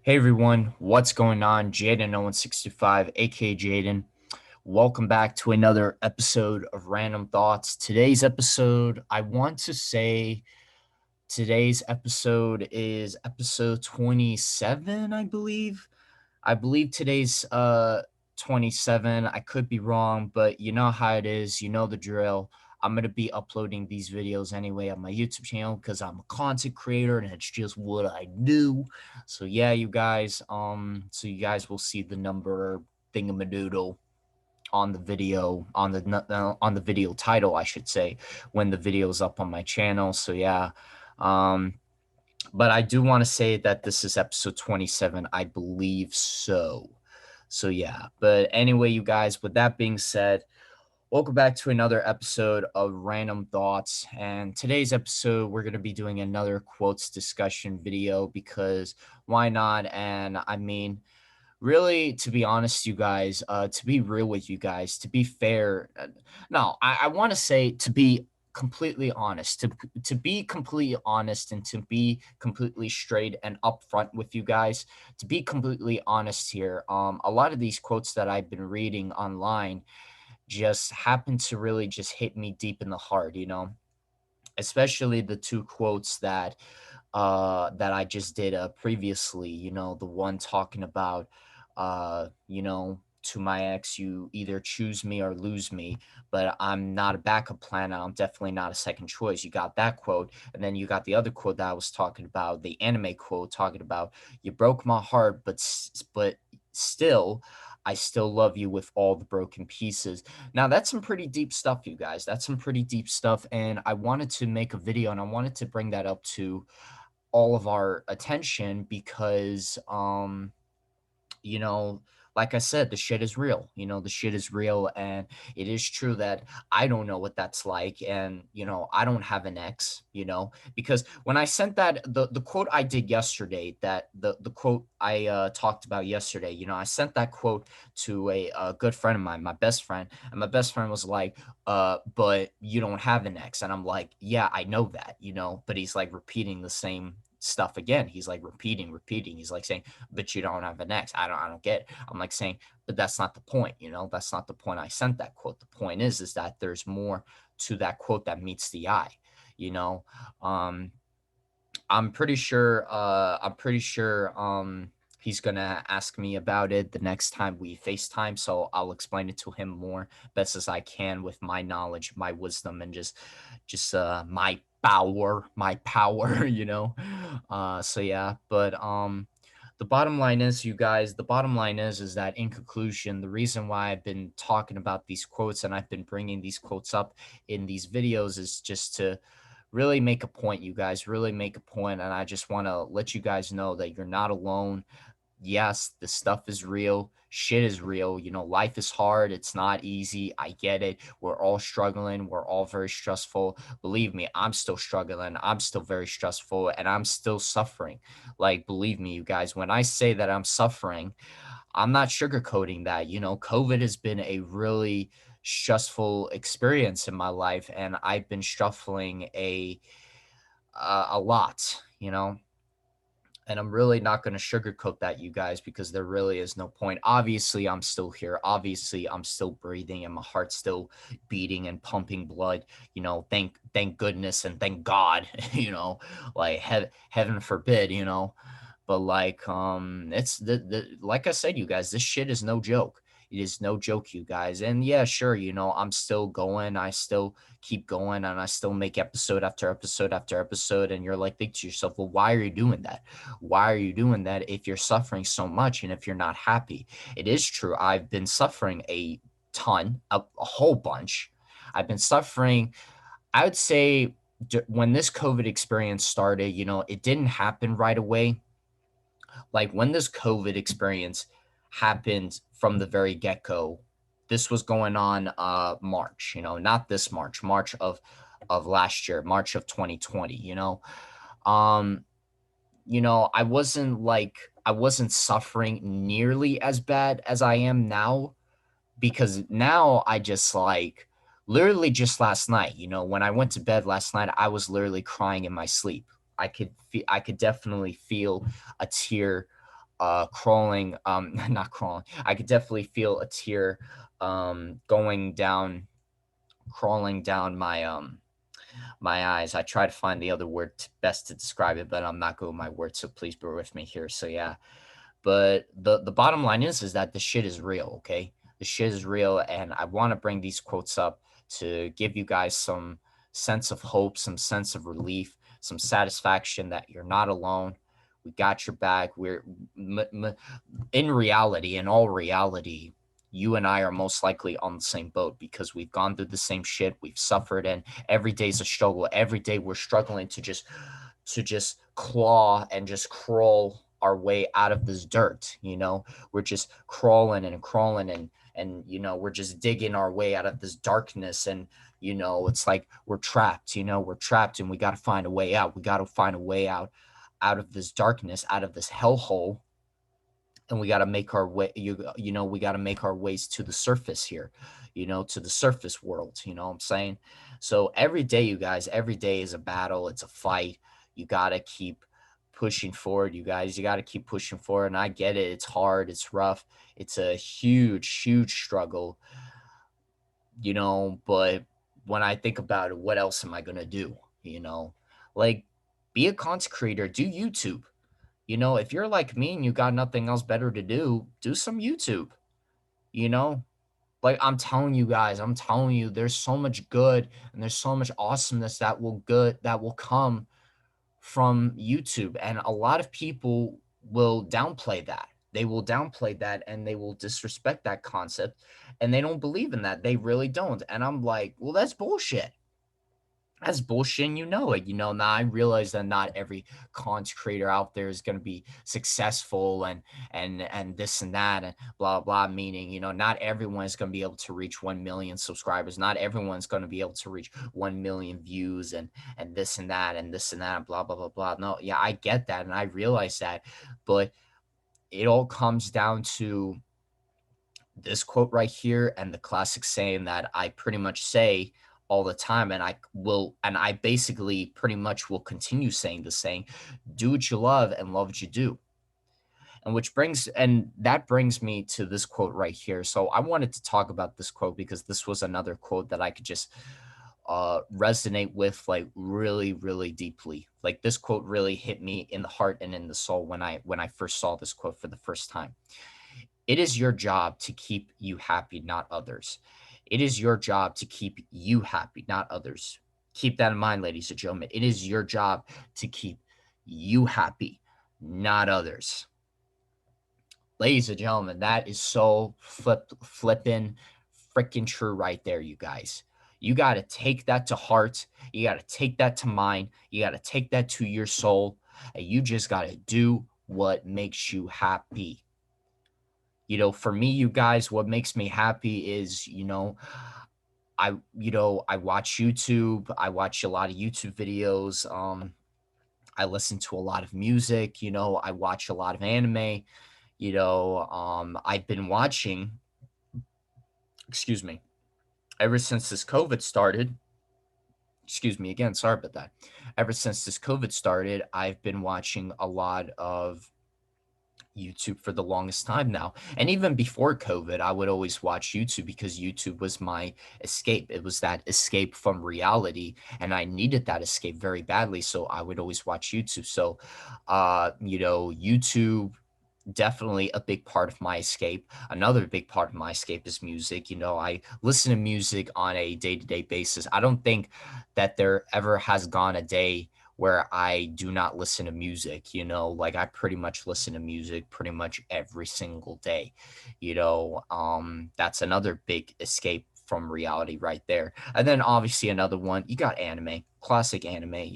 Hey everyone, what's going on? Jaden0165, aka Jaden. Welcome back to another episode of Random Thoughts. Today's episode is episode 27, I believe. I believe today's 27. I could be wrong, but you know how it is. You know the drill. I'm going to be uploading these videos anyway on my YouTube channel because I'm a content creator and it's just what I do. So yeah, you guys will see the number thingamadoodle on the video on the video title, I should say, when the video's up on my channel. So yeah, um but I do want to say that this is episode 27. I believe so. So, yeah. But anyway, you guys, with that being said, welcome back to another episode of Random Thoughts. And today's episode, we're going to be doing another quotes discussion video because why not? And I mean, really, to be honest, you guys, to be real with you guys, to be fair, no, I want to say to be completely honest, to be completely honest and to be completely straight and upfront with you guys, to be completely honest here, a lot of these quotes that I've been reading online just happen to really just hit me deep in the heart, especially the two quotes that I just did previously, the one talking about to my ex, you either choose me or lose me, but I'm not a backup plan and I'm definitely not a second choice. You got that quote, and then you got the other quote that I was talking about, the anime quote talking about you broke my heart, but still I still love you with all the broken pieces. Now, that's some pretty deep stuff, you guys. That's some pretty deep stuff. And I wanted to make a video and I wanted to bring that up to all of our attention because you know, like I said, the shit is real. The shit is real. And it is true that I don't know what that's like. And, I don't have an ex, because when I sent the quote I did yesterday, the quote I talked about yesterday, I sent that quote to a good friend of mine, my best friend. And my best friend was like, but you don't have an ex. And I'm like, yeah, I know that, but he's like repeating the same stuff again. He's like repeating. He's like saying, but you don't have an X. I don't get it. I'm like saying, but that's not the point, That's not the point I sent that quote. The point is that there's more to that quote that meets the eye, you know. Um, I'm pretty sure he's gonna ask me about it the next time we FaceTime, so I'll explain it to him more best as I can with my knowledge, my wisdom, and just my power, So yeah, but the bottom line is, you guys, the bottom line is that in conclusion, the reason why I've been talking about these quotes and I've been bringing these quotes up in these videos is just to really make a point, you guys, really make a point. And I just want to let you guys know that you're not alone. Yes, the stuff is real. Shit is real. Life is hard. It's not easy. I get it. We're all struggling. We're all very stressful. Believe me, I'm still struggling. I'm still very stressful and I'm still suffering. Like, believe me, you guys, when I say that I'm suffering, I'm not sugarcoating that. COVID has been a really stressful experience in my life, and I've been struggling a lot, and I'm really not going to sugarcoat that, you guys, because there really is no point. Obviously, I'm still here. Obviously, I'm still breathing and my heart's still beating and pumping blood. Thank goodness and thank God, like heaven forbid, But like it's the like I said, you guys, this shit is no joke. It is no joke, you guys. And yeah, sure, I'm still going. I still keep going and I still make episode after episode after episode. And you're like, think to yourself, well, why are you doing that? Why are you doing that if you're suffering so much and if you're not happy? It is true. I've been suffering a ton, a whole bunch. I've been suffering, I would say, when this COVID experience started, it didn't happen right away. Like when this COVID experience happened from the very get-go, this was going on March, not this March, March of last year, March of 2020, Um, I wasn't suffering nearly as bad as I am now because now I just like literally just last night, when I went to bed last night, I was literally crying in my sleep. I could definitely feel a tear crawling, not crawling. I could definitely feel a tear going down, crawling down my eyes. I try to find the other word best to describe it, but I'm not good with my words, so please bear with me here. So yeah, but the bottom line is that the shit is real, okay? The shit is real, and I want to bring these quotes up to give you guys some sense of hope, some sense of relief, some satisfaction that you're not alone. We got your back. In reality, in all reality, you and I are most likely on the same boat because we've gone through the same shit. We've suffered, and every day's a struggle. Every day we're struggling to just claw and just crawl our way out of this dirt. We're just crawling and crawling, and we're just digging our way out of this darkness, and it's like we're trapped. We're trapped, and we got to find a way out. We got to find a way out of this darkness, out of this hellhole, and we got to make our way. We got to make our ways to the surface here, to the surface world. You know what I'm saying? So every day, you guys, every day is a battle. It's a fight. You got to keep pushing forward, you guys. You got to keep pushing forward. And I get it. It's hard. It's rough. It's a huge, huge struggle, but when I think about it, what else am I going to do? You know, like, be a content creator, do YouTube. If you're like me and you got nothing else better to do some YouTube, you know? Like, I'm telling you, there's so much good and there's so much awesomeness that will come from YouTube. And a lot of people will downplay that. They will downplay that and they will disrespect that concept, and they don't believe in that. They really don't. And I'm like, well, that's bullshit. That's bullshit, and you know it. Now I realize that not every content creator out there is going to be successful, and this and that and blah blah. Meaning, not everyone is going to be able to reach 1 million subscribers. Not everyone's going to be able to reach 1 million views, and this and that and this and that and blah blah blah blah. No, yeah, I get that and I realize that, but it all comes down to this quote right here and the classic saying that I pretty much say all the time, and I basically pretty much will continue saying the saying, do what you love and love what you do. And that brings me to this quote right here. So I wanted to talk about this quote because this was another quote that I could just resonate with, like, really, really deeply. Like, this quote really hit me in the heart and in the soul when I first saw this quote for the first time. It is your job to keep you happy, not others. It is your job to keep you happy, not others. Keep that in mind, ladies and gentlemen. It is your job to keep you happy, not others. Ladies and gentlemen, that is so flipping freaking true right there, you guys. You got to take that to heart. You got to take that to mind. You got to take that to your soul. And you just got to do what makes you happy. For me, you guys, what makes me happy is, I watch YouTube. I watch a lot of YouTube videos. I listen to a lot of music. I watch a lot of anime. I've been watching, excuse me, ever since this COVID started. Excuse me again. Sorry about that. Ever since this COVID started, I've been watching a lot of YouTube for the longest time now. And even before COVID, I would always watch YouTube because YouTube was my escape. It was that escape from reality. And I needed that escape very badly. So I would always watch YouTube. So, YouTube, definitely a big part of my escape. Another big part of my escape is music. I listen to music on a day-to-day basis. I don't think that there ever has gone a day where I do not listen to music. Like, I pretty much listen to music pretty much every single day. That's another big escape from reality right there. And then obviously another one, you got anime, classic anime.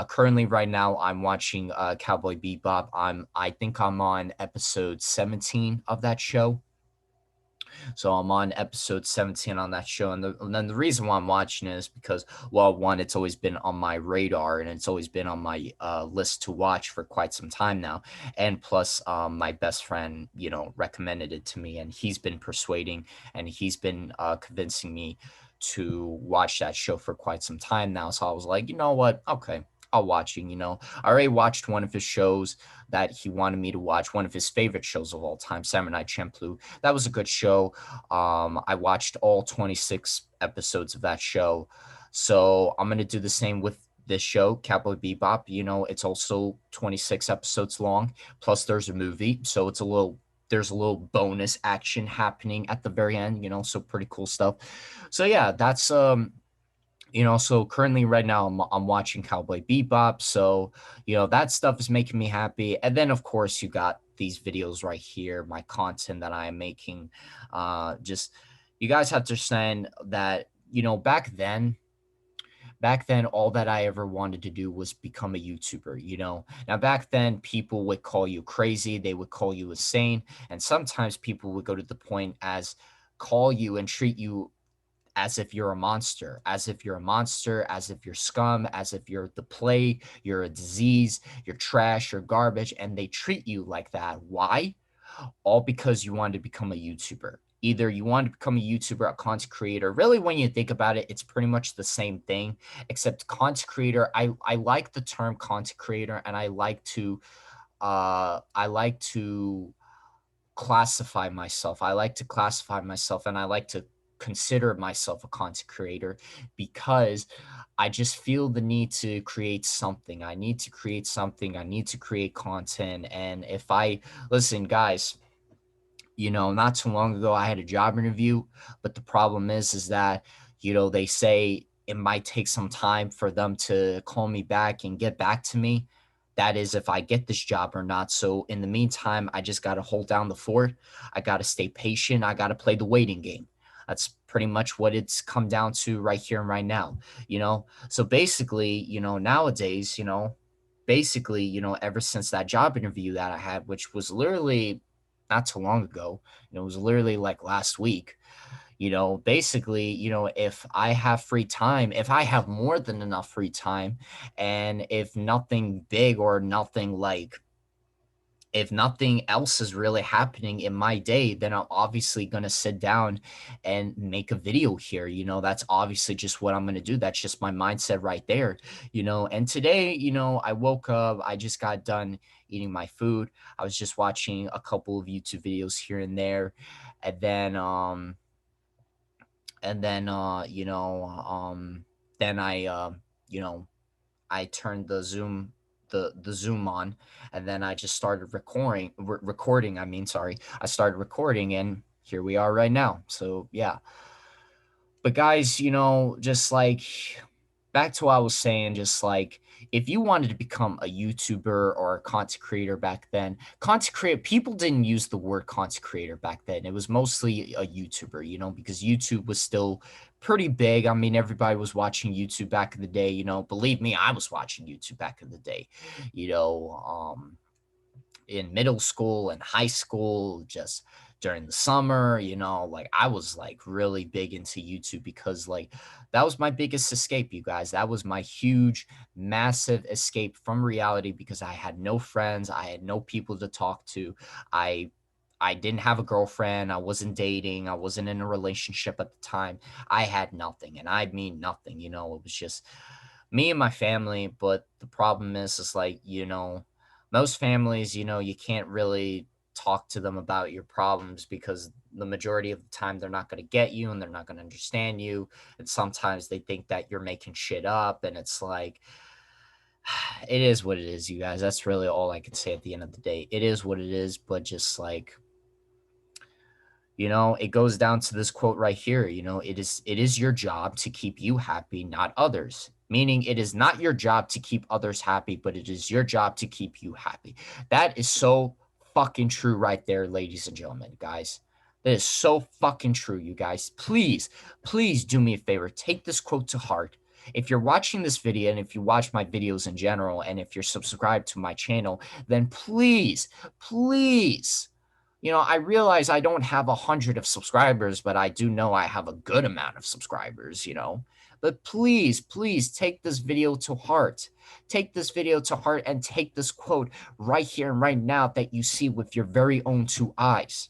Currently right now I'm watching Cowboy Bebop. I think I'm on episode 17 of that show. So I'm on episode 17 on that show. And then the reason why I'm watching it is because, well, one, it's always been on my radar and it's always been on my list to watch for quite some time now. And plus, my best friend, recommended it to me, and he's been persuading and he's been convincing me to watch that show for quite some time now. So I was like, you know what? Okay. I'll watching, you know. I already watched one of his shows that he wanted me to watch, one of his favorite shows of all time, Samurai Champloo. That was a good show. I watched all 26 episodes of that show. So I'm gonna do the same with this show, Cowboy Bebop. You know, it's also 26 episodes long, plus there's a movie, so there's a little bonus action happening at the very end, you know, so pretty cool stuff. So yeah, that's you know, so currently right now I'm watching Cowboy Bebop, so you know that stuff is making me happy. And then of course you got these videos right here, my content that I am making. Just you guys have to understand that you know back then all that I ever wanted to do was become a YouTuber, you know. Now back then people would call you crazy, they would call you insane, and sometimes people would go to the point as call you and treat you as if you're a monster, as if you're a monster, as if you're scum, as if you're the plague, you're a disease, you're trash, you're garbage, and they treat you like that. Why? All because you wanted to become a YouTuber. Either you want to become a YouTuber, a content creator. Really, when you think about it, it's pretty much the same thing, except content creator. I like the term content creator, and I like to classify myself. I like to classify myself and I like to consider myself a content creator because I just feel the need to create something. I need to create something. I need to create content. And if I listen, guys, you know, not too long ago I had a job interview, but the problem is that, you know, they say it might take some time for them to call me back and get back to me. That is if I get this job or not. So in the meantime, I just got to hold down the fort. I got to stay patient. I got to play the waiting game. That's pretty much what it's come down to right here and right now, you know? So basically, you know, nowadays, you know, basically, you know, ever since that job interview that I had, which was literally not too long ago, you know, it was literally like last week, you know, basically, you know, if I have free time, if I have more than enough free time, and if nothing big or nothing like, if nothing else is really happening in my day, then I'm obviously going to sit down and make a video here. You know, that's obviously just what I'm going to do. That's just my mindset right there, you know. And today, you know, I woke up, I just got done eating my food. I was just watching a couple of YouTube videos here and there. And then, you know, then you know, I turned the Zoom on, and then I just started recording. I mean, sorry, I started recording, and here we are right now. So yeah, but guys, you know, just like back to what I was saying, just like if you wanted to become a YouTuber or a content creator back then, content creator people didn't use the word content creator back then. It was mostly a YouTuber, you know, because YouTube was still pretty big. I mean, everybody was watching YouTube back in the day, you know. Believe me, I was watching YouTube back in the day, you know. In middle school and high school, just during the summer, you know, like I was like really big into YouTube because like that was my biggest escape, you guys. That was my huge, massive escape from reality because I had no friends, I had no people to talk to. I I didn't have a girlfriend, I wasn't dating, I wasn't in a relationship at the time. I had nothing, and I mean nothing, you know. It was just me and my family, but the problem is like, you know, most families, you know, you can't really talk to them about your problems because the majority of the time they're not going to get you and they're not going to understand you. And sometimes they think that you're making shit up. And it's like, it is what it is, you guys. That's really all I can say at the end of the day. It is what it is, but just like, you know, it goes down to this quote right here, you know, it is your job to keep you happy, not others. Meaning it is not your job to keep others happy, but it is your job to keep you happy. That is so fucking true right there, ladies and gentlemen, guys. That is so fucking true, you guys. Please, please do me a favor. Take this quote to heart. If you're watching this video and if you watch my videos in general, and if you're subscribed to my channel, then please, please, you know, I realize I don't have 100 of subscribers, but I do know I have a good amount of subscribers, you know. But please, please take this video to heart. Take this video to heart and take this quote right here and right now that you see with your very own two eyes.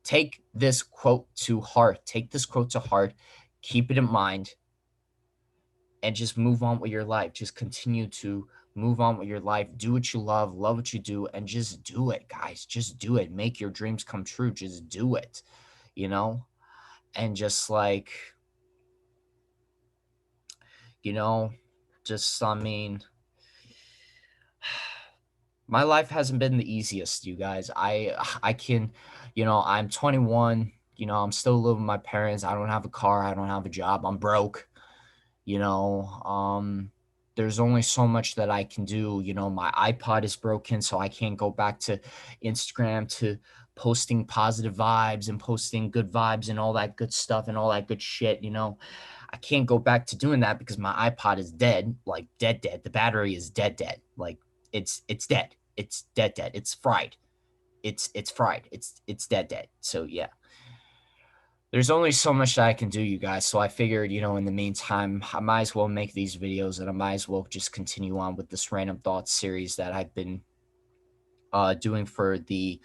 Take this quote to heart. Take this quote to heart. Keep it in mind. and just move on with your life. Just continue to move on with your life. Do what you love what you do, and just do it, guys. Just do it. Make your dreams come true. Just do it, you know? And just like, you know, just, I mean, my life hasn't been the easiest, you guys. I can, I'm 21, I'm still living with my parents. I don't have a car, I don't have a job, I'm broke. you know there's only so much that I can do. My iPod is broken, so I can't go back to Instagram to posting positive vibes and posting good vibes and all that good stuff and all that good shit. I can't go back to doing that because my iPod is dead, like dead. The battery is dead. Like it's dead. It's dead. It's fried. It's fried. It's dead. So yeah, there's only so much that I can do, you guys. So I figured, in the meantime, I might as well make these videos, and I might as well just continue on with this random thoughts series that I've been doing for the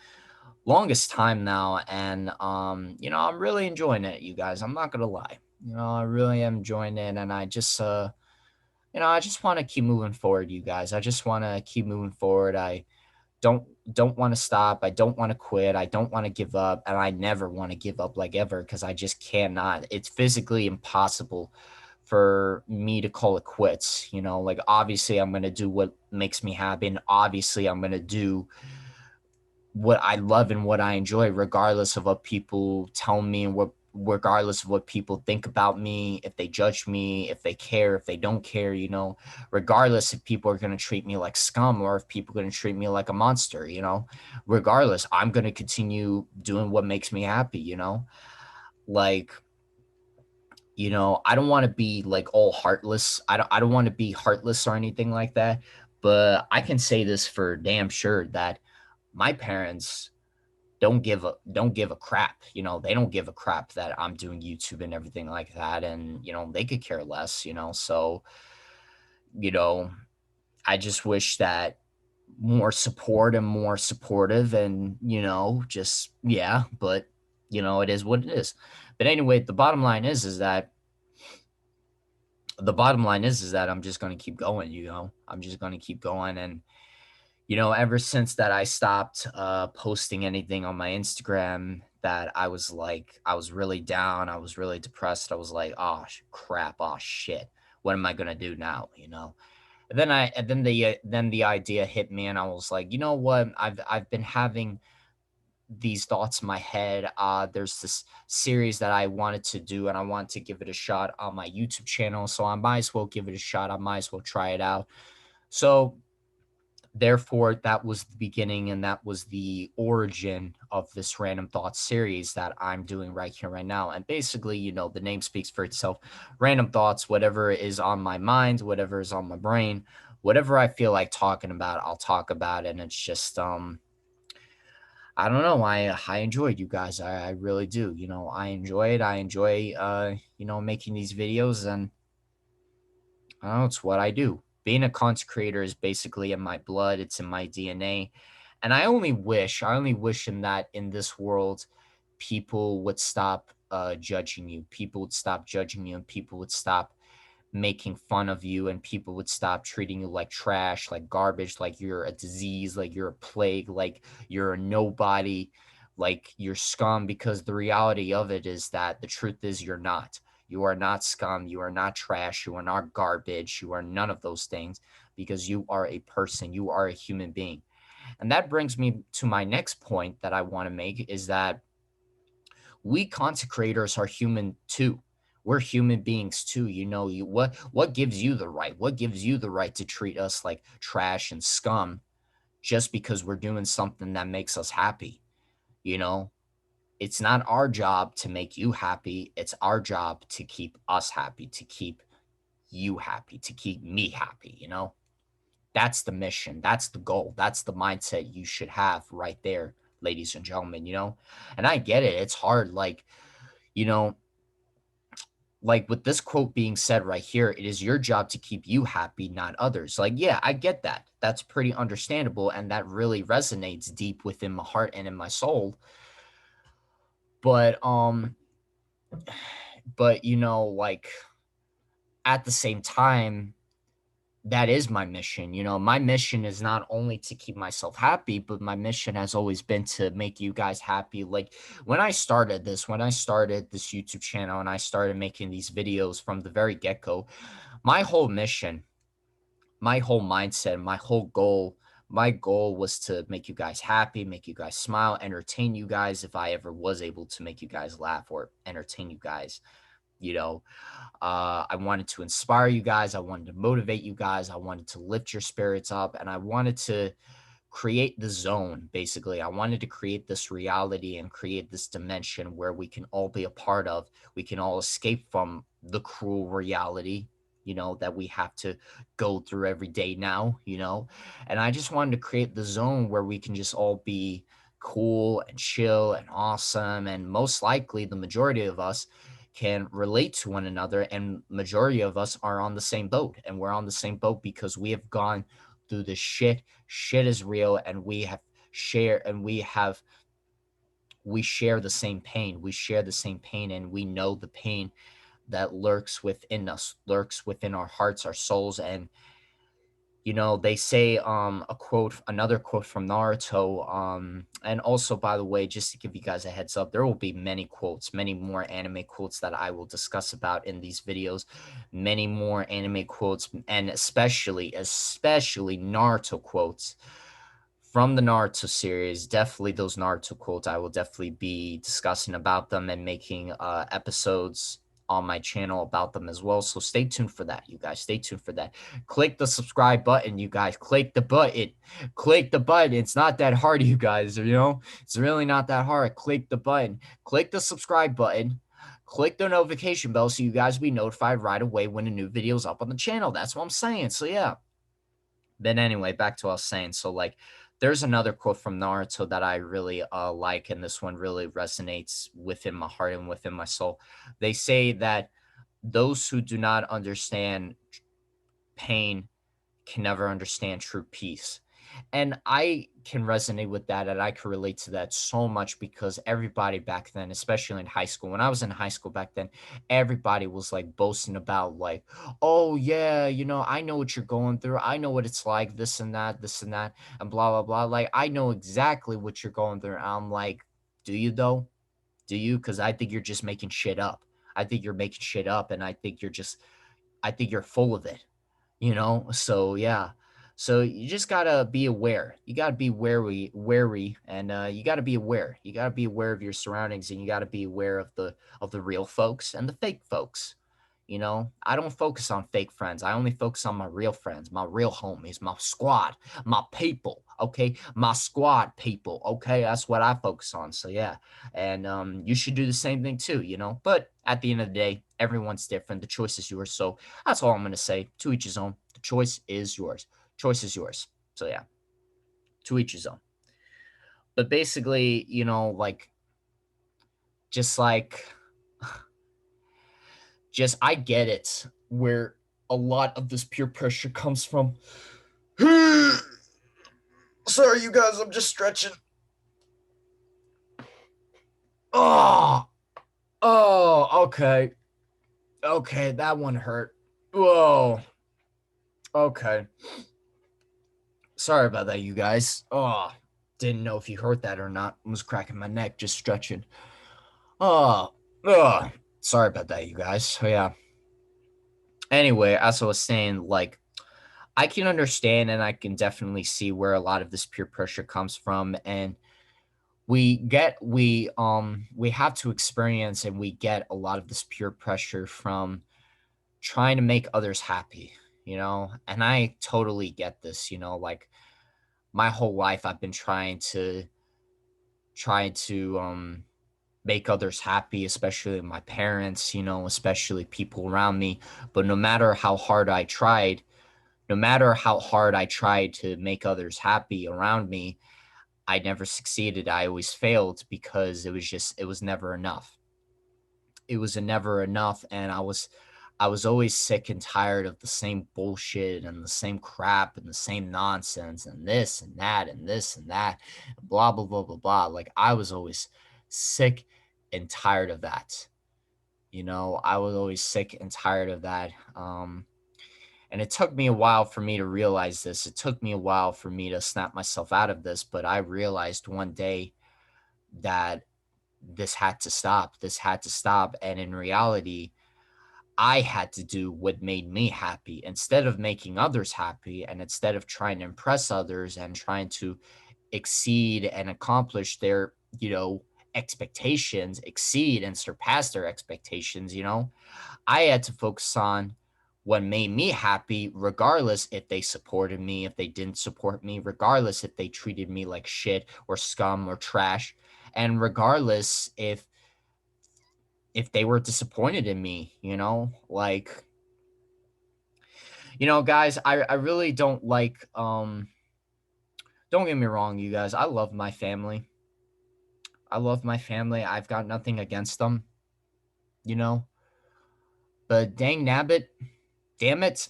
longest time now. And I'm really enjoying it, you guys. I'm not gonna lie. I really am enjoying it, and I just want to keep moving forward, you guys. I just want to keep moving forward. I don't don't want to stop. I don't want to quit. I don't want to give up, and I never want to give up, like, ever, because I just cannot. It's physically impossible for me to call it quits. Like, obviously I'm going to do what makes me happy, and obviously I'm going to do what I love and what I enjoy, regardless of what people tell me, and regardless of what people think about me, if they judge me, if they care, if they don't care, regardless if people are going to treat me like scum or if people are going to treat me like a monster, regardless, I'm going to continue doing what makes me happy, like, I don't want to be like all heartless. I don't want to be heartless or anything like that, but I can say this for damn sure that my parents don't give a crap. They don't give a crap that I'm doing YouTube and everything like that, and they could care less. So you know I just wish that more support and more supportive, and just, yeah, but it is what it is. But anyway, the bottom line is that I'm just going to keep going. I'm just going to keep going. And ever since that I stopped posting anything on my Instagram, that I was really down, I was really depressed. I was like, oh crap, oh shit, what am I gonna do now? And then the idea hit me, and I was like, you know what? I've been having these thoughts in my head. There's this series that I wanted to do, and I want to give it a shot on my YouTube channel. So I might as well give it a shot. I might as well try it out. So therefore, that was the beginning, and that was the origin of this random thoughts series that I'm doing right here right now. And basically, the name speaks for itself. Random thoughts, whatever is on my mind, whatever is on my brain, whatever I feel like talking about, I'll talk about. And it's just I don't know, I enjoyed, you guys. I really do. I enjoy it. I enjoy making these videos, and I don't know, it's what I do. Being a content creator is basically in my blood, it's in my DNA. And I only wish in this world, people would stop judging you. People would stop judging you, and people would stop making fun of you, and people would stop treating you like trash, like garbage, like you're a disease, like you're a plague, like you're a nobody, like you're scum. Because the reality of it is that the truth is you're not. You are not scum. You are not trash. You are not garbage. You are none of those things, because you are a person. You are a human being. And that brings me to my next point that I want to make, is that we content creators are human too. We're human beings too. What gives you the right? What gives you the right to treat us like trash and scum just because we're doing something that makes us happy? You know, it's not our job to make you happy. It's our job to keep us happy, to keep you happy, to keep me happy. That's the mission. That's the goal. That's the mindset you should have right there, ladies and gentlemen. And I get it. It's hard. You know, like, with this quote being said right here, it is your job to keep you happy, not others. Like, yeah, I get that. That's pretty understandable. And that really resonates deep within my heart and in my soul. But, like, at the same time, that is my mission. My mission is not only to keep myself happy, but my mission has always been to make you guys happy. Like when I started this YouTube channel and I started making these videos from the very get-go, my whole mission, my whole mindset, my goal was to make you guys happy, make you guys smile, entertain you guys if I ever was able to make you guys laugh or entertain you guys, you know. I wanted to inspire you guys. I wanted to motivate you guys. I wanted to lift your spirits up. And I wanted to create the zone, basically. I wanted to create this reality and create this dimension where we can all be a part of. We can all escape from the cruel reality, that we have to go through every day now. And I just wanted to create the zone where we can just all be cool and chill and awesome. And most likely, the majority of us can relate to one another, and majority of us are on the same boat, and we're on the same boat because we have gone through the shit is real, and we share the same pain. We share the same pain, and we know the pain that lurks within us, lurks within our hearts, our souls. And they say another quote from Naruto. And also, by the way, just to give you guys a heads up, there will be many quotes, many more anime quotes that I will discuss about in these videos, many more anime quotes, and especially Naruto quotes from the Naruto series. Definitely those Naruto quotes. I will definitely be discussing about them and making episodes on my channel about them as well. So stay tuned for that, you guys. Stay tuned for that. Click the subscribe button, you guys. Click the button. Click the button. It's not that hard, you guys. It's really not that hard. Click the button. Click the subscribe button. Click the notification bell so you guys be notified right away when a new video is up on the channel. That's what I'm saying. So yeah. But anyway, back to what I was saying. So like, there's another quote from Naruto that I really like, and this one really resonates within my heart and within my soul. They say that those who do not understand pain can never understand true peace. And I can resonate with that, and I can relate to that so much because everybody back then, especially in high school, when I was in high school back then, everybody was like boasting about, like, oh, yeah, I know what you're going through. I know what it's like, this and that, and blah, blah, blah. Like, I know exactly what you're going through. I'm like, do you though? Do you? Because I think you're just making shit up. I think you're making shit up, and I think you're full of it. So yeah, so you just gotta be aware. You gotta be wary, and you gotta be aware. You gotta be aware of your surroundings, and you gotta be aware of the real folks and the fake folks. I don't focus on fake friends. I only focus on my real friends, my real homies, my squad, my people. Okay, my squad people. Okay, that's what I focus on. So yeah, and you should do the same thing too. But at the end of the day, everyone's different. The choice is yours. So that's all I'm gonna say. To each his own. The choice is yours. Choice is yours. So yeah, to each his own. But basically, like, just like just I get it where a lot of this peer pressure comes from. Sorry, you guys, I'm just stretching. Oh, okay. Okay, that one hurt. Whoa. Okay. Sorry about that, you guys. Oh, didn't know if you heard that or not. I was cracking my neck just stretching. Oh, sorry about that, you guys. So yeah. Anyway, as I was saying, like, I can understand and I can definitely see where a lot of this peer pressure comes from, and we have to experience and we get a lot of this peer pressure from trying to make others happy. And I totally get this. Like, my whole life I've been trying to make others happy, especially my parents, especially people around me. But no matter how hard I tried to make others happy around me, I never succeeded. I always failed because it was never enough. It was a never enough, and I was always sick and tired of the same bullshit and the same crap and the same nonsense and this and that and this and that, blah blah blah blah blah. Like, I was always sick and tired of that. I was always sick and tired of that. And it took me a while for me to realize this. It took me a while for me to snap myself out of this, but I realized one day that this had to stop. This had to stop. And in reality, I had to do what made me happy instead of making others happy, and instead of trying to impress others and trying to exceed and accomplish their, expectations, exceed and surpass their expectations, I had to focus on what made me happy, regardless if they supported me, if they didn't support me, regardless if they treated me like shit or scum or trash, and regardless if they were disappointed in me, like, guys, I really don't like don't get me wrong, you guys. I love my family. I love my family. I've got nothing against them, you know. But dang nabbit, damn it.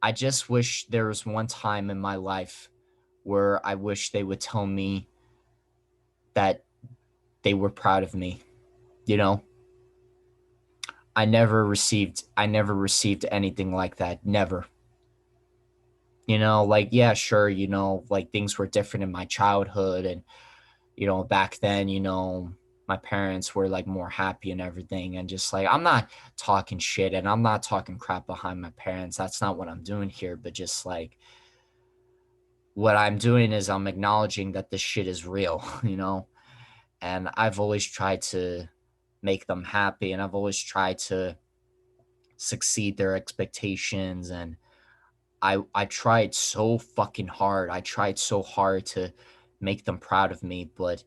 I just wish there was one time in my life where I wish they would tell me that they were proud of me. You know, I never received anything like that. Never. Like, yeah, sure, like things were different in my childhood, and back then, my parents were like more happy and everything. And just like, I'm not talking shit and I'm not talking crap behind my parents. That's not what I'm doing here. But just like, what I'm doing is I'm acknowledging that this shit is real, and I've always tried to make them happy, and I've always tried to succeed their expectations. And I tried so fucking hard. I tried so hard to make them proud of me, but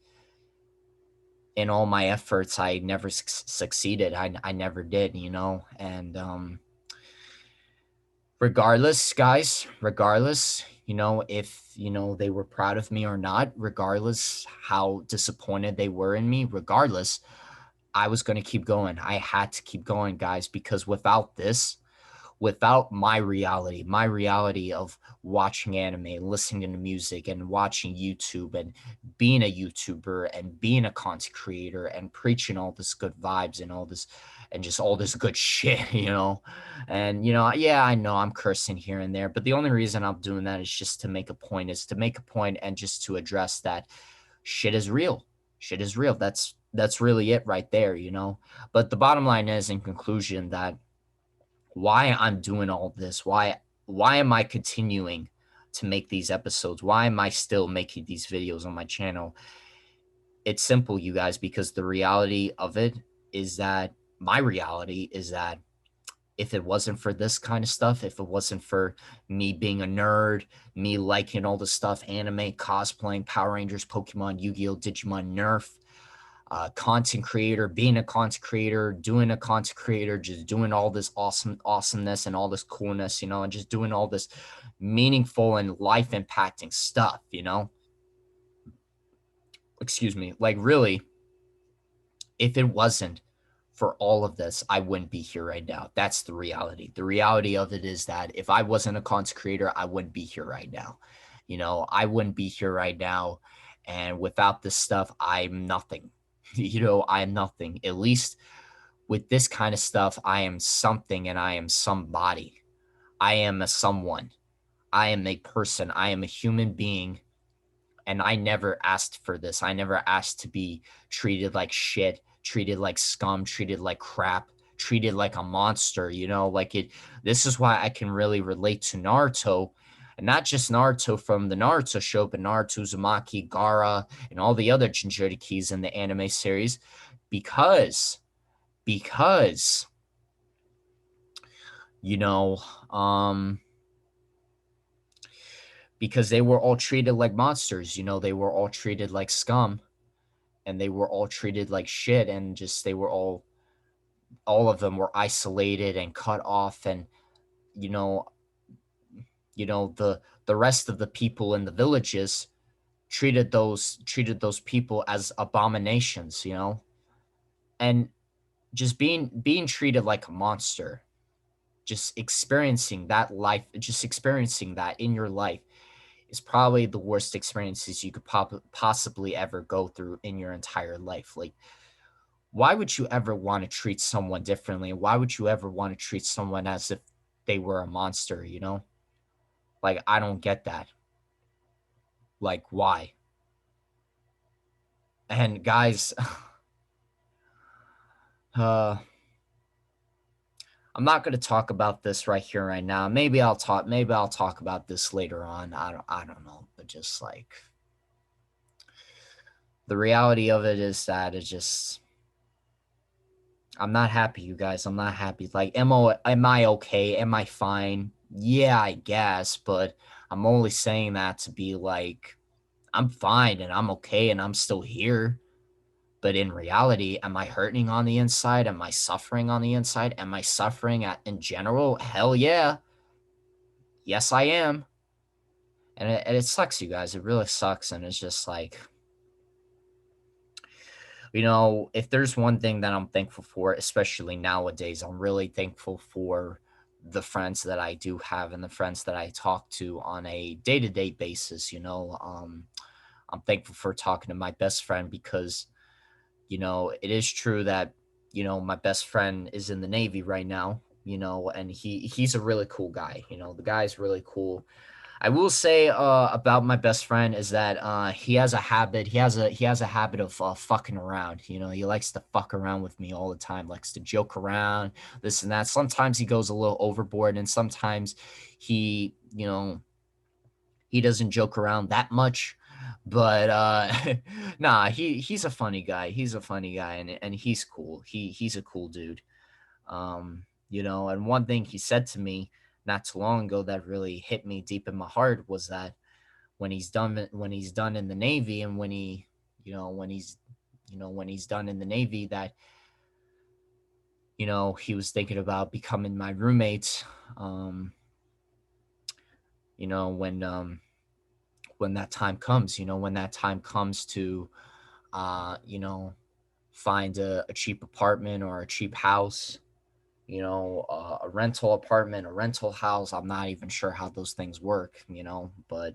in all my efforts, I never succeeded. I never did, and regardless, guys, regardless, if they were proud of me or not, regardless how disappointed they were in me, regardless, I was going to keep going. I had to keep going, guys, because without my reality of watching anime, listening to music, and watching YouTube, and being a YouTuber, and being a content creator, and preaching all this good vibes and all this and just all this good shit, And yeah, I know I'm cursing here and there, but the only reason I'm doing that is just to make a point, and just to address that shit is real. Shit is real. That's really it right there, But the bottom line is, in conclusion, that why I'm doing all this, why am I continuing to make these episodes? Why am I still making these videos on my channel? It's simple, you guys, because the reality of it is that my reality is that if it wasn't for this kind of stuff, if it wasn't for me being a nerd, me liking all the stuff, anime, cosplaying, Power Rangers, Pokemon, Yu-Gi-Oh, Digimon, Nerf, content creator, being a content creator, doing a content creator, just doing all this awesomeness and all this coolness, and just doing all this meaningful and life impacting stuff, Excuse me. Like, really, if it wasn't for all of this, I wouldn't be here right now. That's the reality. The reality of it is that if I wasn't a content creator, I wouldn't be here right now. I wouldn't be here right now. And without this stuff, I'm nothing. I'm nothing. At least with this kind of stuff, I am something and I am somebody. I am a someone. I am a person. I am a human being. And I never asked for this. I never asked to be treated like shit, treated like scum, treated like crap, treated like a monster, like it. This is why I can really relate to Naruto, and not just Naruto from the Naruto show, but Naruto, Uzumaki, Gaara, and all the other Jinchurikis in the anime series, because because you know um because they were all treated like monsters. They were all treated like scum, and they were all treated like shit, and just they were all of them were isolated and cut off. And you know the rest of the people in the villages treated those people as abominations, and just being treated like a monster, just experiencing that life, just experiencing that in your life is probably the worst experiences you could possibly ever go through in your entire life. Like, why would you ever want to treat someone differently? Why would you ever want to treat someone as if they were a monster, you know? Like, I don't get that. Like, why? And guys, uh, I'm not going to talk about this right here, right now. Maybe I'll talk about this later on. I don't know. But just like, the reality of it is that it's just, I'm not happy, you guys. I'm not happy. Like, am I okay? Am I fine? Yeah, I guess, but I'm only saying that to be like, I'm fine and I'm okay and I'm still here. But in reality, am I hurting on the inside? Am I suffering on the inside? Am I suffering in general? Hell yeah. Yes, I am. And it sucks, you guys. It really sucks. And it's just like, if there's one thing that I'm thankful for, especially nowadays, I'm really thankful for the friends that I do have and the friends that I talk to on a day to day basis. I'm thankful for talking to my best friend because, it is true that, my best friend is in the Navy right now, and he's a really cool guy. The guy's really cool. I will say about my best friend is that he has a habit. He has a habit of fucking around. He likes to fuck around with me all the time. Likes to joke around, this and that. Sometimes he goes a little overboard, and sometimes he, he doesn't joke around that much. But nah, he's a funny guy. He's a funny guy, and he's cool. He's a cool dude. And one thing he said to me not too long ago that really hit me deep in my heart was that when he's done in the Navy and when he's done in the Navy that he was thinking about becoming my roommate. Um, you know when that time comes, when that time comes to find a cheap apartment or a cheap house, a rental apartment, a rental house. I'm not even sure how those things work, but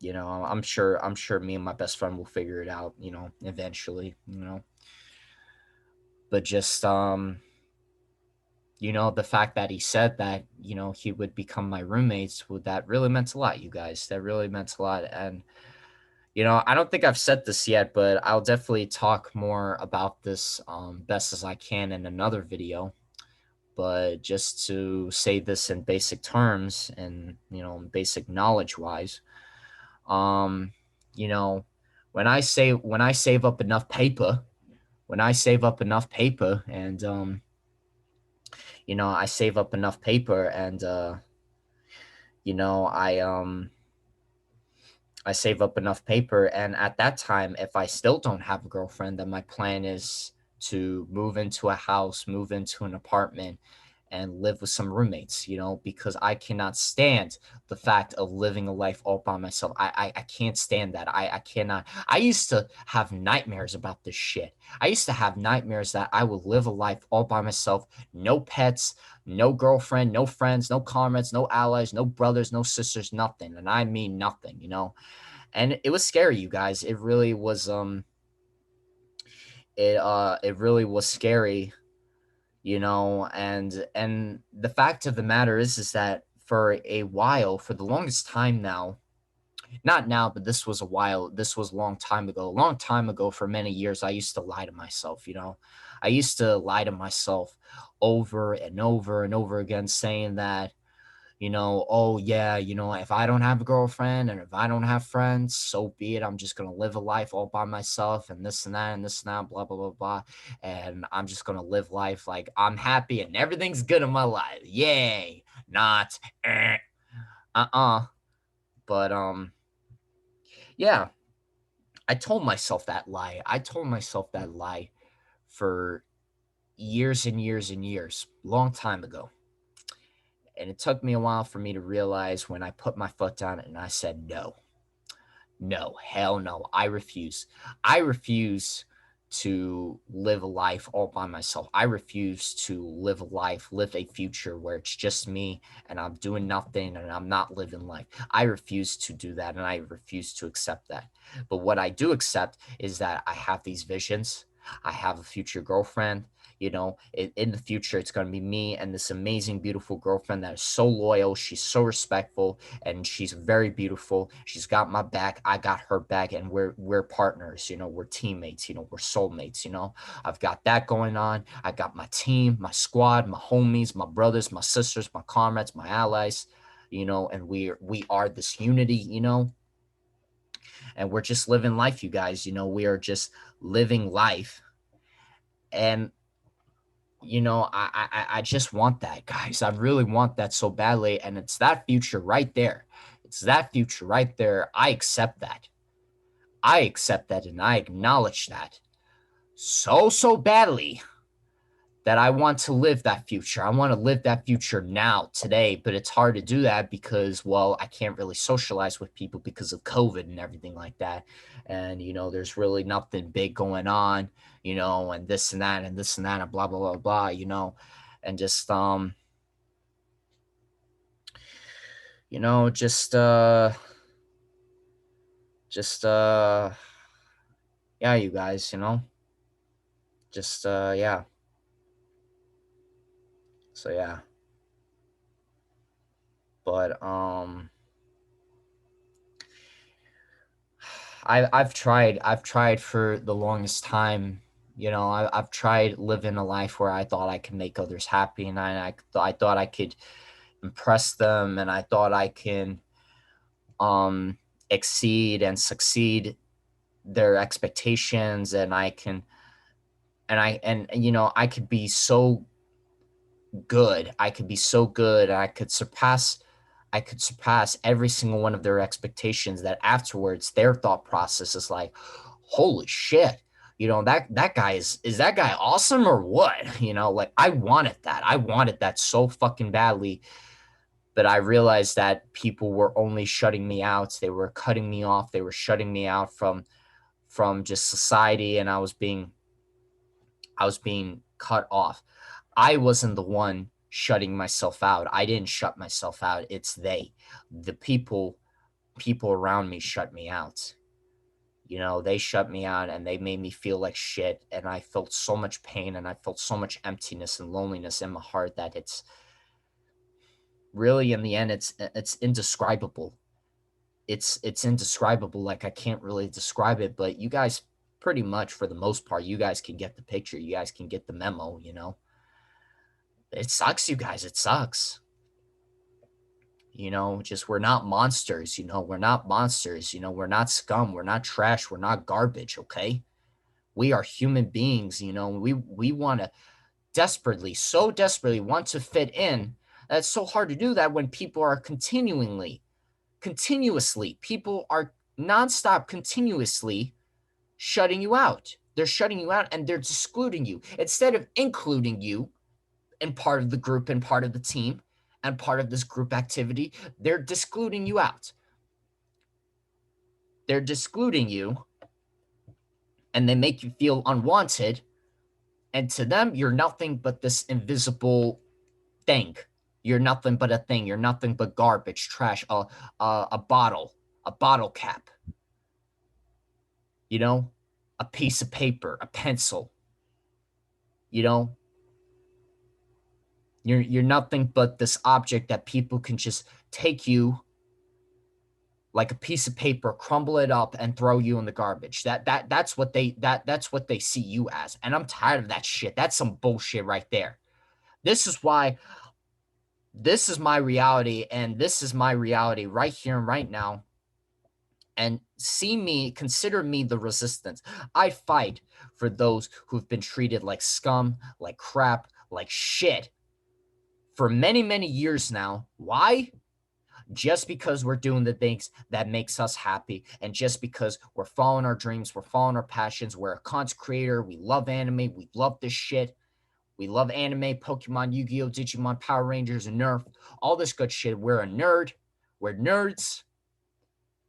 I'm sure me and my best friend will figure it out, eventually, But just the fact that he said that, he would become my roommates, that really meant a lot, you guys. That really meant a lot. And I don't think I've said this yet, but I'll definitely talk more about this best as I can in another video. But just to say this in basic terms and, basic knowledge wise, um, you know, when I save up enough paper, when I save up enough paper and I save up enough paper and you know, I um I save up enough paper, and at that time, if I still don't have a girlfriend, then my plan is to move into a house, move into an apartment, and live with some roommates, because I cannot stand the fact of living a life all by myself. I can't stand that. I cannot. I used to have nightmares about this shit. I used to have nightmares that I would live a life all by myself, no pets, no girlfriend, no friends, no comrades, no allies, no brothers, no sisters, nothing. And I mean nothing. And it was scary, you guys. It really was scary, and the fact of the matter is that for a while, for the longest time now, not now, but this was a long time ago. A long time ago, for many years, I used to lie to myself, I used to lie to myself over and over and over again, saying that, oh yeah, if I don't have a girlfriend and if I don't have friends, so be it. I'm just gonna live a life all by myself and this and that and this and that, blah blah blah blah. And I'm just gonna live life like I'm happy and everything's good in my life. Yay. Not uh-uh. But yeah, I told myself that lie. I told myself that lie for years and years and years, long time ago. And it took me a while for me to realize when I put my foot down and I said, no, no, hell no, I refuse. I refuse to live a life all by myself. I refuse to live a life, live a future where it's just me and I'm doing nothing and I'm not living life. I refuse to do that and I refuse to accept that. But what I do accept is that I have these visions. I have a future girlfriend. In the future, it's going to be me and this amazing, beautiful girlfriend that is so loyal. She's so respectful, and she's very beautiful. She's got my back. I got her back, and we're partners. We're teammates. We're soulmates. I've got that going on. I got my team, my squad, my homies, my brothers, my sisters, my comrades, my allies. And we are this unity. And we're just living life, you guys. We are just living life. And I just want that, guys. I really want that so badly. And it's that future right there. It's that future right there. I accept that. I accept that and I acknowledge that so badly that I want to live that future. I want to live that future now, today, but it's hard to do that because, well, I can't really socialize with people because of COVID and everything like that. And, there's really nothing big going on, and this and that and this and that and blah, blah, blah, blah, and you know, just, uh, just, yeah, you guys, yeah. So, yeah, but, I've tried for the longest time. I've tried living a life where I thought I could make others happy, and I thought I could impress them, and I thought I can um exceed and succeed their expectations, and I can and I could be so good. I could be so good. I could surpass every single one of their expectations, that afterwards their thought process is like, holy shit. That guy is that guy awesome or what? Like, I wanted that so fucking badly, but I realized that people were only shutting me out. They were cutting me off. They were shutting me out from just society, and I was being cut off. I wasn't the one shutting myself out. I didn't shut myself out. It's they. The people around me shut me out. They shut me out and they made me feel like shit, and I felt so much pain and I felt so much emptiness and loneliness in my heart that it's really, in the end, it's indescribable. It's indescribable. Like, I can't really describe it, but you guys, pretty much for the most part, you guys can get the picture. You guys can get the memo. It sucks, you guys. It sucks. Just, we're not monsters. We're not monsters. We're not scum. We're not trash. We're not garbage. Okay. We are human beings. We want to desperately, so desperately want to fit in. That's so hard to do that when people are continuously, people are nonstop, continuously shutting you out. They're shutting you out and they're excluding you instead of including you and part of the group and part of the team and part of this group activity. They're excluding you out. They're excluding you, and they make you feel unwanted. And to them, you're nothing but this invisible thing. You're nothing but a thing. You're nothing but garbage, trash, a bottle cap, you know, a piece of paper, a pencil. You know, you're nothing but this object that people can just take you like a piece of paper, crumble it up, and throw you in the garbage. That's what they see you as. And I'm tired of that shit. That's some bullshit right there. This is why this is my reality, and this is my reality right here and right now. And consider me the resistance. I fight for those who've been treated like scum, like crap, like shit for many, many years now. Why? Just because we're doing the things that makes us happy, and just because we're following our dreams, we're following our passions, we're a content creator, we love anime, we love this shit. We love anime, Pokemon, Yu-Gi-Oh, Digimon, Power Rangers, and Nerf, all this good shit. We're a nerd. We're nerds.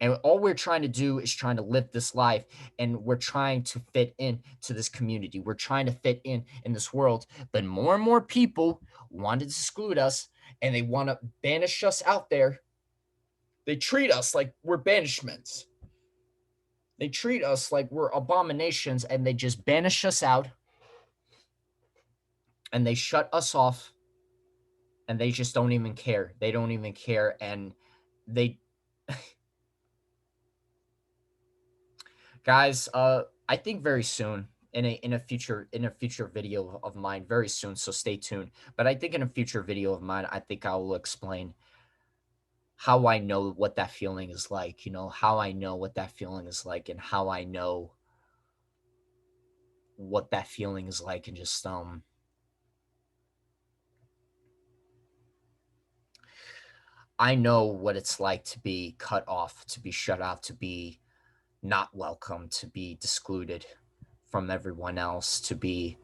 And all we're trying to do is trying to live this life, and we're trying to fit in to this community. We're trying to fit in this world. But more and more people want to exclude us, and they want to banish us out there. They treat us like we're banishments. They treat us like we're abominations, and they just banish us out, and they shut us off, and they just don't even care. They don't even care, and they guys, I think very soon, in a future video of mine, very soon, so stay tuned. But I think in a future video of mine, I think I will explain how I know what that feeling is like, how I know what that feeling is like, and how I know what that feeling is like, and just I know what it's like to be cut off, to be shut off, to be not welcome, to be excluded from everyone else, to be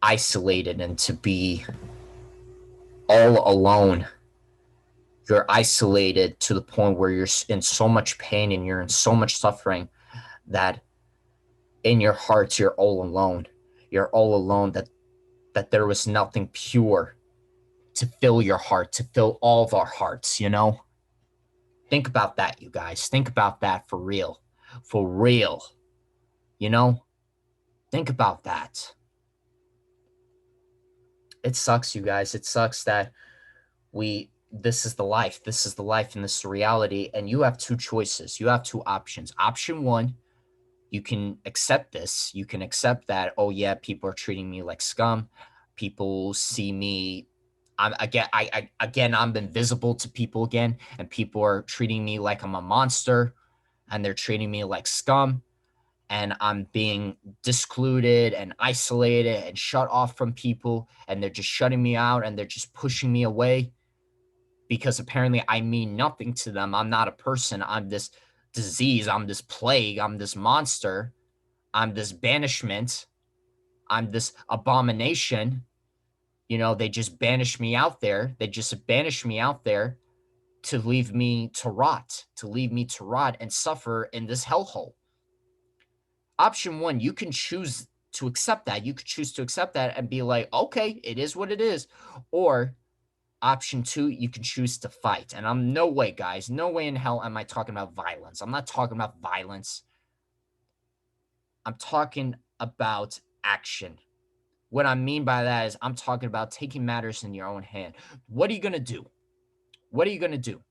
isolated, and to be all alone. You're isolated to the point where you're in so much pain and you're in so much suffering that in your heart you're all alone. You're all alone, that there was nothing pure to fill your heart, to fill all of our hearts. Think about that, you guys. Think about that for real. For real. You know? Think about that. It sucks, you guys. It sucks that this is the life. This is the life and this is the reality. And you have two choices. You have two options. Option one, you can accept this. You can accept that, oh yeah, people are treating me like scum. People see me. I'm invisible to people again, and people are treating me like I'm a monster, and they're treating me like scum, and I'm being discluded and isolated and shut off from people, and they're just shutting me out and they're just pushing me away because apparently I mean nothing to them. I'm not a person. I'm this disease. I'm this plague. I'm this monster. I'm this banishment. I'm this abomination. They just banish me out there. They just banish me out there to leave me to rot, and suffer in this hellhole. Option one, you can choose to accept that. You could choose to accept that and be like, okay, it is what it is. Or option two, you can choose to fight. And I'm no way, guys, no way in hell am I talking about violence. I'm not talking about violence. I'm talking about action. What I mean by that is I'm talking about taking matters in your own hand. What are you going to do? What are you going to do?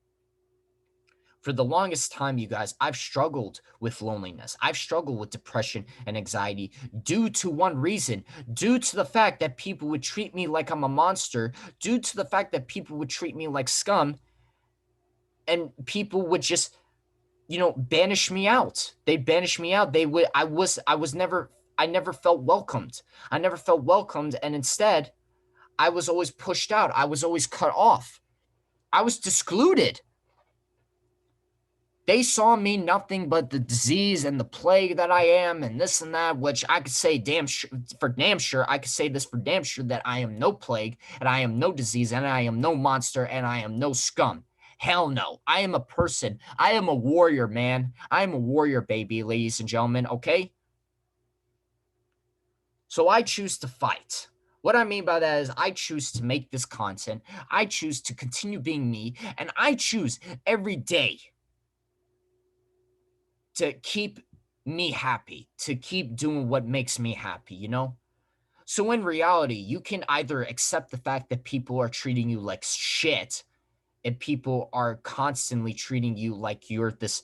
For the longest time, you guys, I've struggled with loneliness. I've struggled with depression and anxiety due to one reason, due to the fact that people would treat me like I'm a monster, due to the fact that people would treat me like scum, and people would just, banish me out. They banish me out. I never felt welcomed. I never felt welcomed. And instead, I was always pushed out. I was always cut off. I was excluded. They saw me nothing but the disease and the plague that I am, and this and that, which I could say for damn sure, I could say this for damn sure, that I am no plague, and I am no disease, and I am no monster, and I am no scum. Hell no. I am a person. I am a warrior, man. I am a warrior, baby, ladies and gentlemen, okay? So I choose to fight. What I mean by that is I choose to make this content. I choose to continue being me, and I choose every day to keep me happy, to keep doing what makes me happy? So in reality, you can either accept the fact that people are treating you like shit, and people are constantly treating you like you're this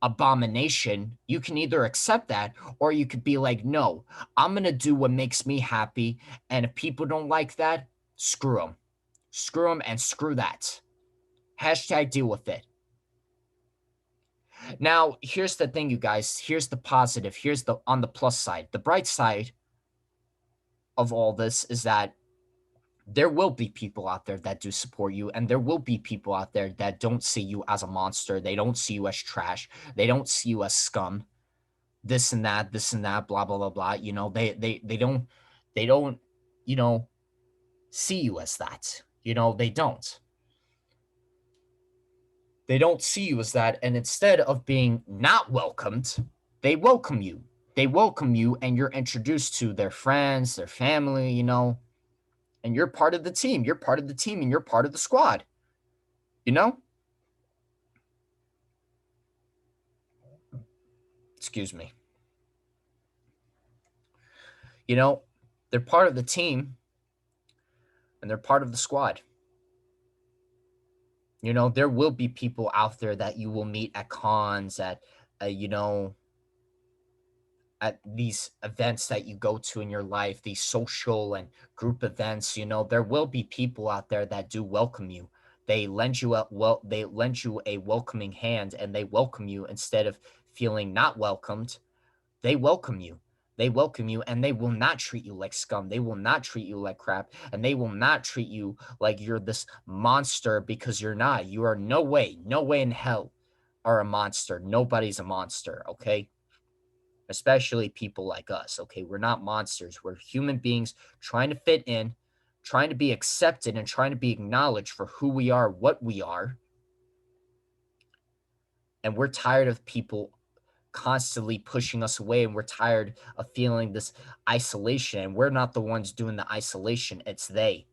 abomination. You can either accept that, or you could be like, no, I'm going to do what makes me happy. And if people don't like that, screw them. Screw them and screw that. Hashtag deal with it. Now, here's the thing, you guys. Here's the positive. Here's on the plus side. The bright side of all this is that there will be people out there that do support you, and there will be people out there that don't see you as a monster. They don't see you as trash. They don't see you as scum. This and that, blah blah blah blah. They don't, see you as that. They don't. They don't see you as that, and instead of being not welcomed, they welcome you. They welcome you, and you're introduced to their friends, their family, and you're part of the team. You're part of the team, and you're part of the squad. It's Excuse me. You know, they're part of the team and they're part of the squad. You know, there will be people out there that you will meet at cons, at, you know, at these events that you go to in your life, these social and group events. You know, there will be people out there that do welcome you. They lend you a welcoming hand and they welcome you instead of feeling not welcomed. They welcome you. They welcome you and they will not treat you like scum. They will not treat you like crap. And they will not treat you like you're this monster, because you're not. You are no way, no way in hell are a monster. Nobody's a monster, okay? Especially people like us, okay? We're not monsters. We're human beings trying to fit in, trying to be accepted, and trying to be acknowledged for who we are, what we are. And we're tired of people constantly pushing us away, and we're tired of feeling this isolation. And we're not the ones doing the isolation, it's they.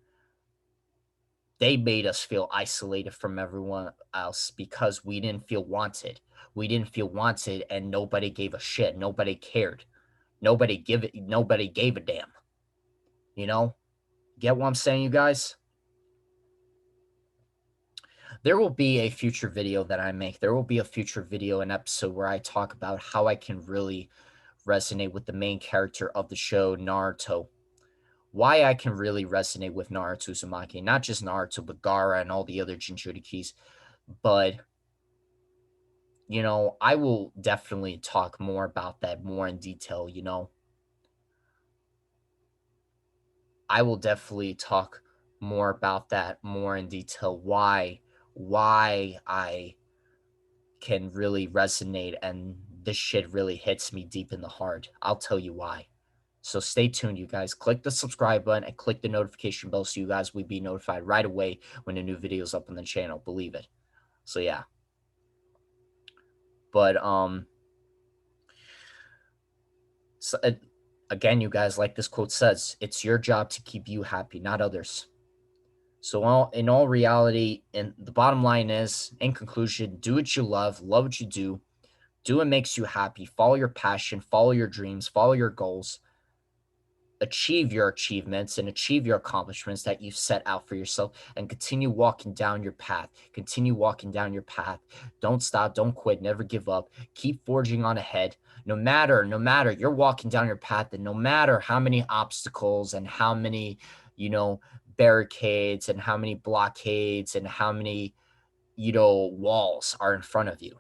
They made us feel isolated from everyone else because we didn't feel wanted. We didn't feel wanted and nobody gave a shit. Nobody cared. Nobody gave a damn. You know? Get what I'm saying, you guys? There will be a future video that I make. There will be a future video, an episode where I talk about how I can really resonate with the main character of the show, Naruto. Why I can really resonate with Naruto Uzumaki, not just Naruto, but Gaara and all the other Jinchurikis. But, you know, I will definitely talk more about that more in detail, you know. I will definitely talk more about that more in detail, why I can really resonate and this shit really hits me deep in the heart. I'll tell you why. So stay tuned, you guys. Click the subscribe button and click the notification bell so you guys will be notified right away when a new video is up on the channel. Believe it. So yeah. But so, again, you guys, like this quote says, it's your job to keep you happy, not others. So in all reality, and the bottom line is, in conclusion, do what you love what you do what makes you happy, follow your passion, follow your dreams, follow your goals, achieve your achievements and achieve your accomplishments that you've set out for yourself, and continue walking down your path. Continue walking down your path. Don't stop, don't quit, never give up. Keep forging on ahead. No matter you're walking down your path, and no matter how many obstacles and how many, you know, barricades and how many blockades and how many, you know, walls are in front of you.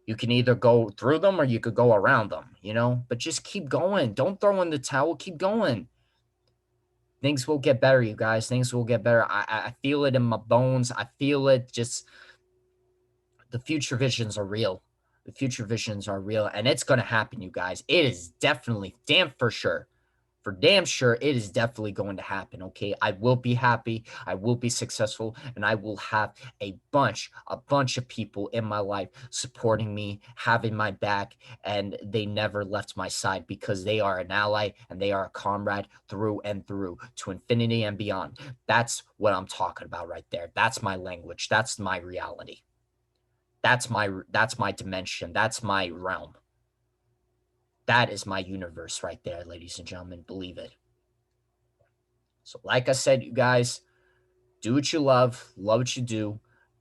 You can either go through them or you could go around them, you know, but just keep going. Don't throw in the towel. Keep going. Things will get better, you guys. Things will get better. I feel it in my bones. I feel it. Just the future visions are real. The future visions are real, and it's going to happen, you guys. It is definitely, damn for damn sure, it is definitely going to happen. Okay, I will be happy, I will be successful, and I will have a bunch of people in my life supporting me, having my back, and they never left my side, because they are an ally and they are a comrade through and through, to infinity and beyond. That's what I'm talking about right there. That's my language. That's my reality. That's my dimension. That's my realm. That is my universe right there, ladies and gentlemen. Believe it. So, like I said, you guys, do what you love what you do.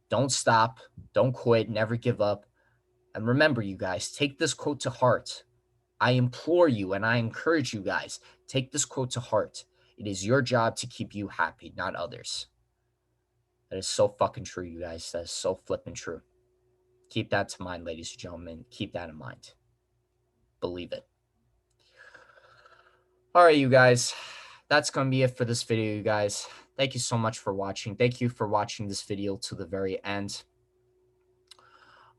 Don't stop, don't quit, never give up. And remember, you guys, take this quote to heart. I implore you and I encourage you guys, take this quote to heart. It is your job to keep you happy, not others. That is so fucking true, you guys. That is so flipping true. Keep that to mind, ladies and gentlemen. Keep that in mind. Believe it. All right, you guys. That's going to be it for this video, you guys. Thank you so much for watching. Thank you for watching this video to the very end.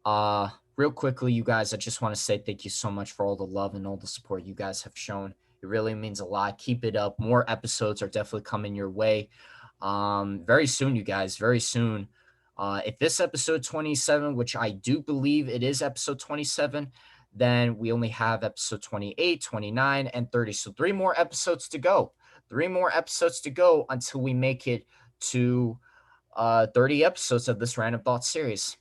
Real quickly, you guys, I just want to say thank you so much for all the love and all the support you guys have shown. It really means a lot. Keep it up. More episodes are definitely coming your way. Very soon, you guys, very soon. If this episode 27, which I do believe it is episode 27, then we only have episode 28, 29, and 30. So 3 more episodes to go. 3 more episodes to go until we make it to 30 episodes of this Random Thoughts series.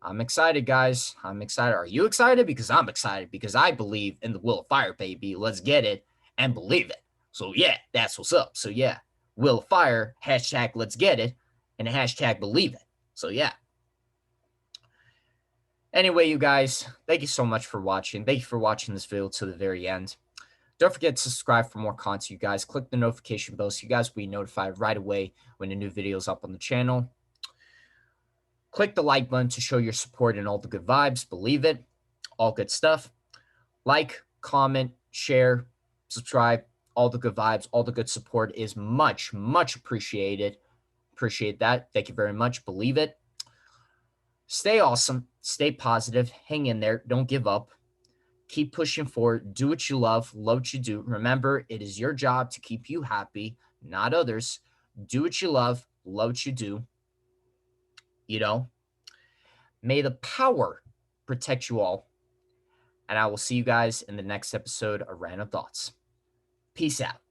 I'm excited, guys. I'm excited. Are you excited? Because I'm excited because I believe in the will of fire, baby. Let's get it and believe it. So, yeah, that's what's up. So, yeah, will of fire, hashtag let's get it, and hashtag believe it. So, yeah. Anyway, you guys, thank you so much for watching. Thank you for watching this video to the very end. Don't forget to subscribe for more content, you guys. Click the notification bell so you guys will be notified right away when a new video is up on the channel. Click the like button to show your support and all the good vibes. Believe it. All good stuff. Like, comment, share, subscribe. All the good vibes, all the good support is much, much appreciated. Appreciate that. Thank you very much. Believe it. Stay awesome. Stay positive. Hang in there. Don't give up. Keep pushing forward. Do what you love. Love what you do. Remember, it is your job to keep you happy, not others. Do what you love. Love what you do. You know, may the power protect you all. And I will see you guys in the next episode of Random Thoughts. Peace out.